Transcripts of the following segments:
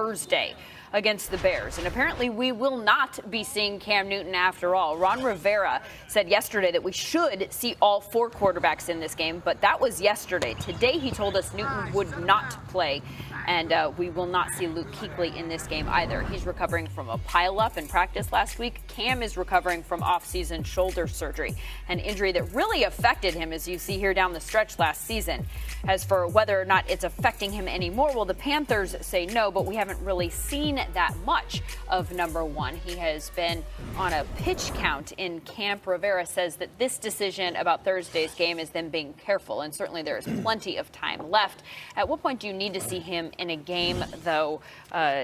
Thursday against the Bears. And apparently we will not be seeing Cam Newton after all. Ron Rivera said yesterday that we should see all 4 quarterbacks in this game, but that was yesterday. Today he told us Newton would not play, and we will not see Luke Kuechly in this game either. He's recovering from a pileup in practice last week. Cam is recovering from off-season shoulder surgery, an injury that really affected him, as you see here down the stretch last season. As for whether or not it's affecting him anymore, well, the Panthers say no, but we haven't really seen that much of number one. He has been on a pitch count in camp. Rivera says that this decision about Thursday's game is them being careful, and certainly there is plenty of time left. At what point do you need to see him in a game, though,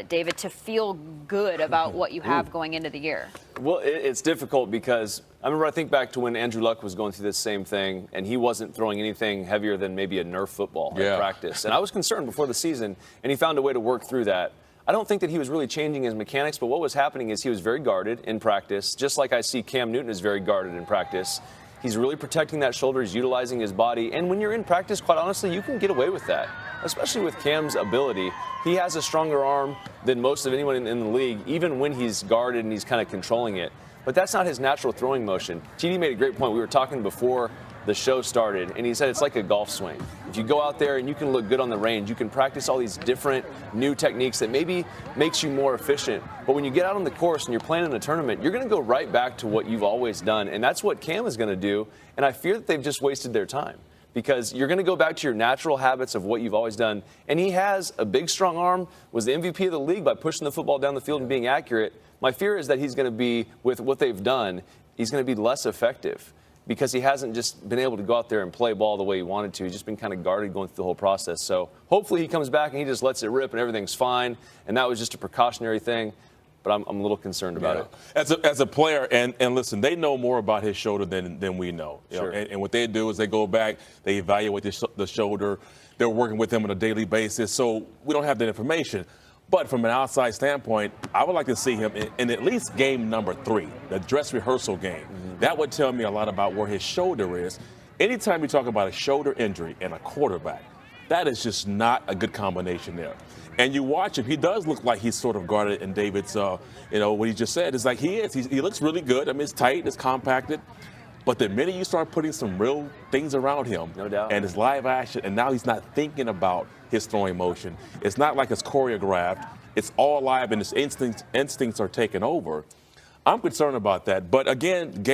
David, to feel good about what you have going into the year? Well, it's difficult because I think back to when Andrew Luck was going through this same thing, and he wasn't throwing anything heavier than maybe a Nerf football at practice. And I was concerned before the season, and he found a way to work through that. I don't think that he was really changing his mechanics, but what was happening is he was very guarded in practice, just like I see Cam Newton is very guarded in practice. He's really protecting that shoulder. He's utilizing his body. And when you're in practice, quite honestly, you can get away with that, especially with Cam's ability. He has a stronger arm than most of anyone in the league, even when he's guarded and he's kind of controlling it. But that's not his natural throwing motion. TD made a great point. We were talking before the show started, and he said it's like a golf swing. If you go out there and you can look good on the range, you can practice all these different new techniques that maybe makes you more efficient. But when you get out on the course and you're playing in a tournament, you're going to go right back to what you've always done. And that's what Cam is going to do. And I fear that they've just wasted their time, because you're going to go back to your natural habits of what you've always done. And he has a big, strong arm, was the MVP of the league by pushing the football down the field and being accurate. My fear is that he's going to be, with what they've done, he's going to be less effective, because he hasn't just been able to go out there and play ball the way he wanted to. He's just been kind of guarded going through the whole process. So hopefully he comes back and he just lets it rip and everything's fine. And that was just a precautionary thing. But I'm a little concerned about it. As a player, and listen, they know more about his shoulder than we know. You know, and what they do is they go back, they evaluate the shoulder. They're working with him on a daily basis. So we don't have that information. But from an outside standpoint, I would like to see him in at least game number 3, the dress rehearsal game. That would tell me a lot about where his shoulder is. Anytime you talk about a shoulder injury and a quarterback, that is just not a good combination there. And you watch him, he does look like he's sort of guarded in David's, what he just said is like he is. He looks really good. I mean, it's tight, it's compacted. But the minute you start putting some real things around him, no doubt, and his live action, and now he's not thinking about his throwing motion. It's not like it's choreographed. It's all live, and his instincts are taking over. I'm concerned about that. But again,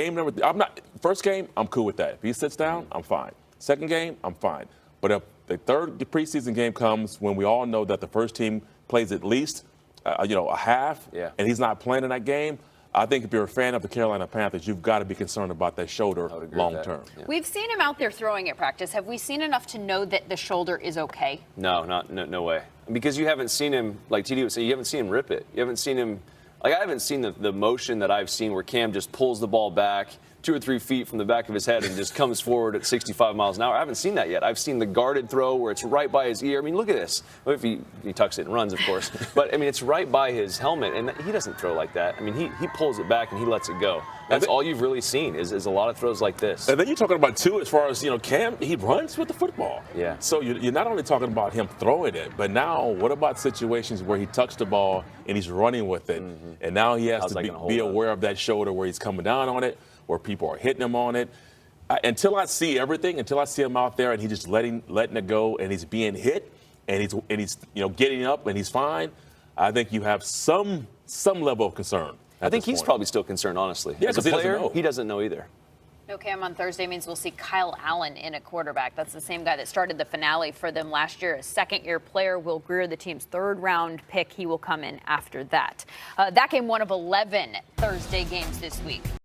first game, I'm cool with that. If he sits down, I'm fine. Second game, I'm fine. But if the third preseason game comes when we all know that the first team plays at least, a half, and he's not playing in that game, I think if you're a fan of the Carolina Panthers, you've got to be concerned about that shoulder long term. Yeah. We've seen him out there throwing at practice. Have we seen enough to know that the shoulder is okay? No way. Because you haven't seen him, like TD would say, you haven't seen him rip it. You haven't seen him, I haven't seen the motion that I've seen where Cam just pulls the ball back 2 or 3 feet from the back of his head and just comes forward at 65 miles an hour. I haven't seen that yet. I've seen the guarded throw where it's right by his ear. I mean, look at this. Well, if he tucks it and runs, of course. But, I mean, it's right by his helmet, and he doesn't throw like that. I mean, he pulls it back and he lets it go. That's all you've really seen is a lot of throws like this. And then you're talking about, too, as far as, Cam, he runs with the football. Yeah. So you're not only talking about him throwing it, but now what about situations where he tucks the ball and he's running with it, and now he has to be aware of that shoulder where he's coming down on it, where people are hitting him on it. Until I see everything, until I see him out there and he's just letting it go and he's being hit and he's getting up and he's fine, I think you have some level of concern. I think he's probably still concerned, honestly. Yeah, as a player, he doesn't know either. No Cam on Thursday means we'll see Kyle Allen in a quarterback. That's the same guy that started the finale for them last year. A second-year player, Will Grier, the team's third-round pick. He will come in after that. That game, one of 11 Thursday games this week.